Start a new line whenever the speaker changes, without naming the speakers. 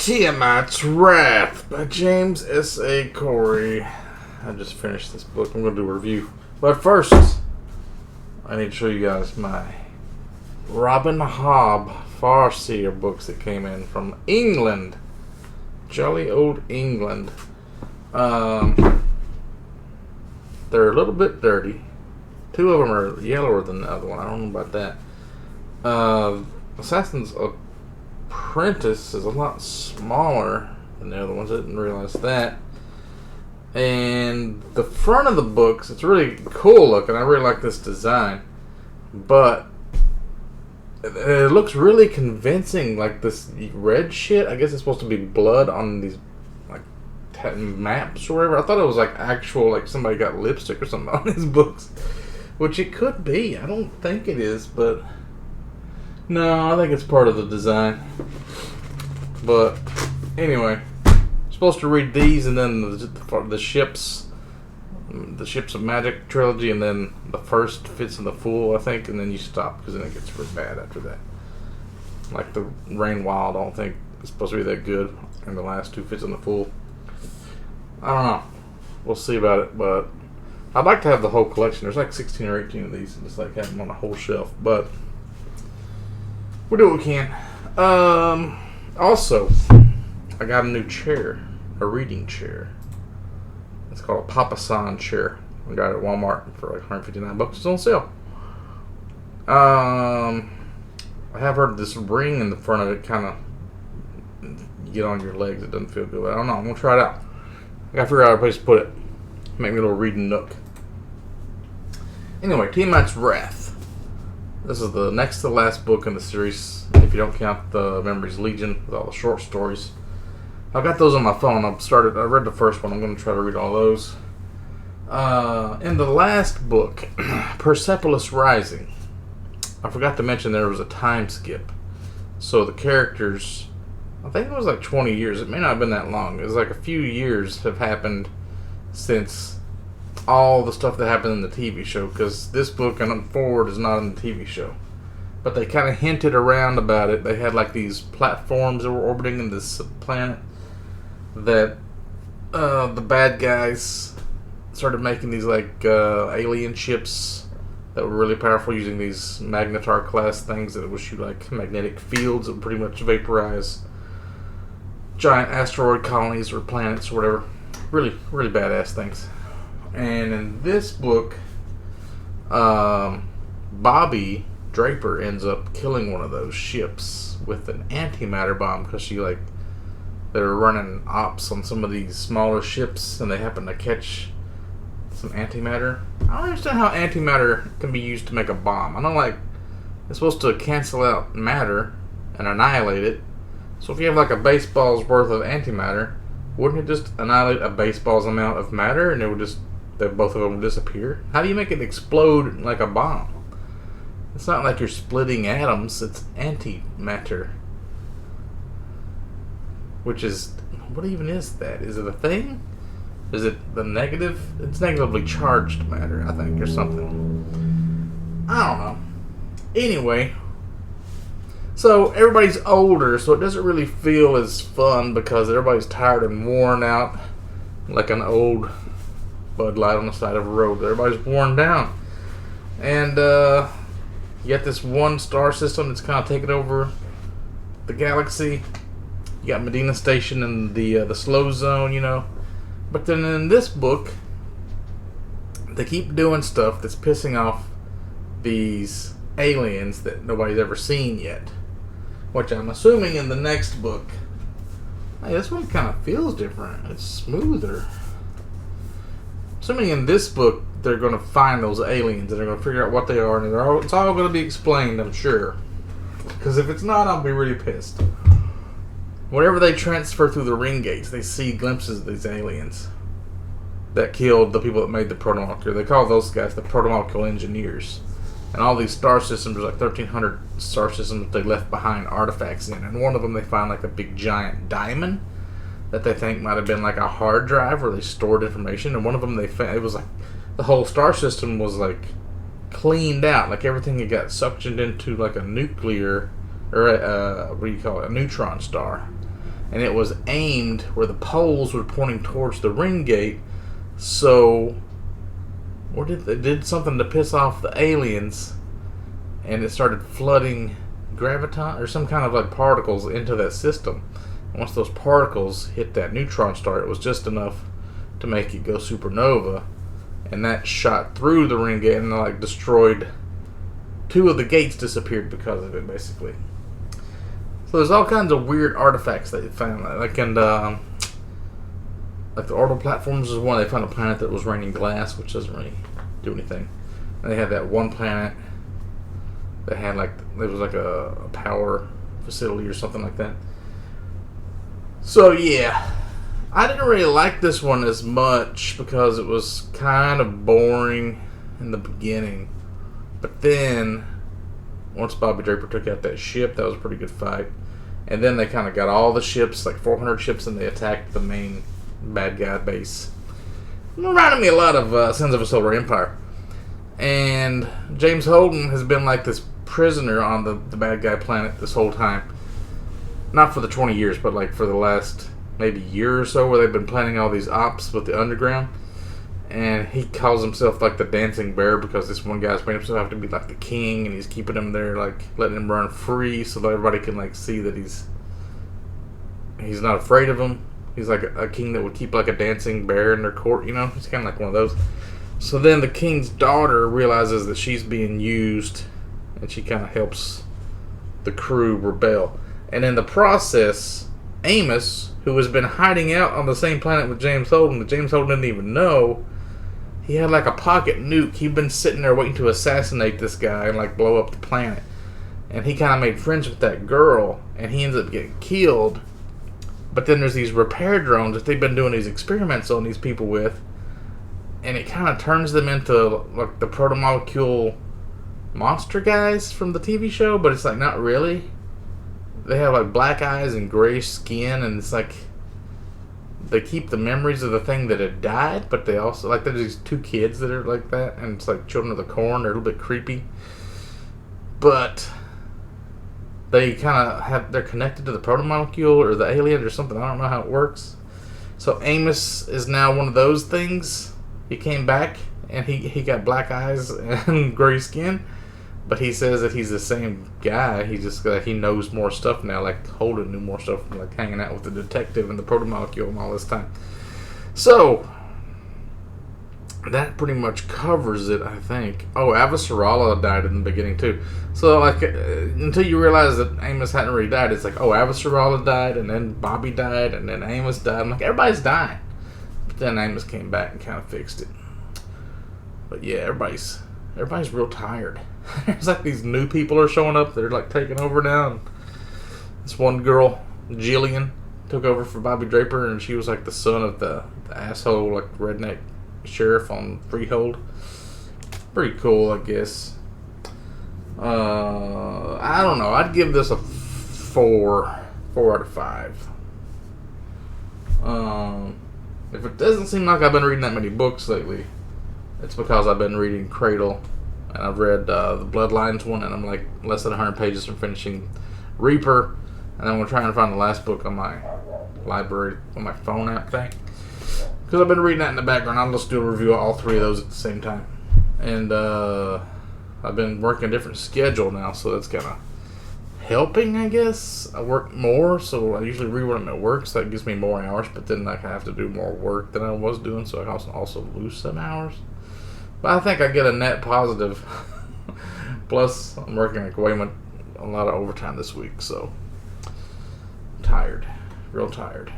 Tiamat's Wrath by James S.A. Corey. I just finished this book. I'm going to do a review. But first, I need to show you guys my Robin Hobb Farseer books that came in from England. Jolly old England. They're a little bit dirty. Two of them are yellower than the other one. I don't know about that. Assassin's Apprentice is a lot smaller than the other ones. I didn't realize that. And the front of the books, it's really cool looking. I really like this design. But it looks really convincing, like this red shit. I guess it's supposed to be blood on these like maps or whatever. I thought it was like actual, like somebody got lipstick or something on his books, which it could be. I don't think it is, but no, I think it's part of the design. But anyway, you're supposed to read these and then the ships of Magic trilogy, and then the first fits in the Fool, I think, and then you stop because then it gets really bad after that. Like the Rain Wild, I don't think it's supposed to be that good, and the last two fits in the Fool. I don't know. We'll see about it, but I'd like to have the whole collection. There's like 16 or 18 of these, and just like have them on a whole shelf, but we'll do what we can. Also, I got a new chair, a reading chair. It's called a Papa San chair. I got it at Walmart for like 159 bucks. It's on sale. I have heard this ring in the front of it kind of get on your legs. It doesn't feel good. But I don't know. I'm going to try it out. I got to figure out a place to put it. Make me a little reading nook. Anyway, Tiamat's Wrath. This is the next to the last book in the series, if you don't count the Memories Legion with all the short stories. I've got those on my phone. I read the first one. I'm going to try to read all those. In the last book, Persepolis Rising, I forgot to mention there was a time skip. So the characters, I think it was like 20 years. It may not have been that long. It was like a few years have happened since all the stuff that happened in the TV show, because this book and forward is not in the TV show. But they kind of hinted around about it. They had like these platforms that were orbiting in this planet that the bad guys started making these like alien ships that were really powerful, using these Magnetar class things that would shoot like magnetic fields that would pretty much vaporize giant asteroid colonies or planets or whatever. Really, really badass things. And in this book, Bobby Draper ends up killing one of those ships with an antimatter bomb, because they're running ops on some of these smaller ships and they happen to catch some antimatter. I don't understand how antimatter can be used to make a bomb. I know, like, it's supposed to cancel out matter and annihilate it. So if you have like a baseball's worth of antimatter, wouldn't it just annihilate a baseball's amount of matter and it would just, both of them would disappear? How do you make it explode like a bomb? It's not like you're splitting atoms, it's antimatter. Which is, what even is that? Is it a thing? Is it the negative? It's negatively charged matter, I think, or something. I don't know. Anyway, so everybody's older, so it doesn't really feel as fun because everybody's tired and worn out, like an old Bud Light on the side of a road. Everybody's worn down. And you got this one star system that's kind of taking over the galaxy. You got Medina Station and the slow zone, you know. But then in this book, they keep doing stuff that's pissing off these aliens that nobody's ever seen yet. Which I'm assuming in the next book. Hey, this one kind of feels different. It's smoother. Assuming in this book, they're going to find those aliens and they're going to figure out what they are, and it's all going to be explained, I'm sure. Because if it's not, I'll be really pissed. Whenever they transfer through the ring gates, they see glimpses of these aliens that killed the people that made the protomolecule. They call those guys the protomolecule engineers. And all these star systems, there's like 1,300 star systems that they left behind artifacts in. And one of them they find like a big giant diamond that they think might have been like a hard drive where they stored information. And one of them they found, it was like the whole star system was like cleaned out. Like everything had got suctioned into like a nuclear, or what do you call it, a neutron star. and it was aimed where the poles were pointing towards the ring gate. So, or they did something to piss off the aliens, and it started flooding graviton or some kind of like particles into that system. And once those particles hit that neutron star, it was just enough to make it go supernova, and that shot through the ring gate and like destroyed. 2 of the gates disappeared because of it, basically. So there's all kinds of weird artifacts that you found, like in like the orbital platforms is one. They found a planet that was raining glass, which doesn't really do anything. And they had that one planet that had like there was like a power facility or something like that. So yeah, I didn't really like this one as much because it was kind of boring in the beginning. But then, once Bobby Draper took out that ship, that was a pretty good fight. And then they kind of got all the ships, like 400 ships, and they attacked the main bad guy base. It reminded me a lot of Sons of a Solar Empire. And James Holden has been like this prisoner on the bad guy planet this whole time. Not for the 20 years, but like for the last maybe year or so, where they've been planning all these ops with the underground. And he calls himself like the dancing bear because this one guy's made himself have to be like the king, and he's keeping him there, like letting him run free so that everybody can like see that he's not afraid of him. He's like a king that would keep like a dancing bear in their court, you know? He's kind of like one of those. So then the king's daughter realizes that she's being used, and she kind of helps the crew rebel. And in the process, Amos, who has been hiding out on the same planet with James Holden that James Holden didn't even know, he had like a pocket nuke. He'd been sitting there waiting to assassinate this guy and like blow up the planet. And he kind of made friends with that girl, and he ends up getting killed. But then there's these repair drones that they've been doing these experiments on these people with, and it kind of turns them into like the proto-molecule monster guys from the TV show, but it's like not really. They have like black eyes and gray skin, and it's like they keep the memories of the thing that had died, but they also like there's these 2 kids that are like that, and it's like Children of the Corn. They're a little bit creepy, but they kind of they're connected to the proto-molecule or the alien or something. I don't know how it works. So Amos is now one of those things. He came back, and he got black eyes and gray skin, but he says that he's the same guy. He just he knows more stuff now. Like Holden knew more stuff from like hanging out with the detective and the proto-molecule and all this time. So that pretty much covers it, I think. Oh, Avasarala died in the beginning too. So like until you realize that Amos hadn't really died, it's like, oh, Avasarala died, and then Bobby died, and then Amos died. I'm like, everybody's dying. But then Amos came back and kind of fixed it. But yeah, everybody's real tired. There's like these new people are showing up. They're like taking over now. And this one girl, Jillian, took over for Bobby Draper, and she was like the son of the asshole like redneck sheriff on Freehold. Pretty cool, I guess. I don't know. I'd give this a 4 out of 5. If it doesn't seem like I've been reading that many books lately, it's because I've been reading Cradle, and I've read the Bloodlines one, and I'm like less than 100 pages from finishing Reaper, and I'm going to try and find the last book on my library, on my phone app thing, because I've been reading that in the background. I'll just do a review of all 3 of those at the same time. And I've been working a different schedule now, so that's kind of helping, I guess. I work more, so I usually read when I'm at work, so that gives me more hours, but then I have to do more work than I was doing, so I also lose some hours. But I think I get a net positive. Plus, I'm working like a lot of overtime this week, so I'm tired. Real tired.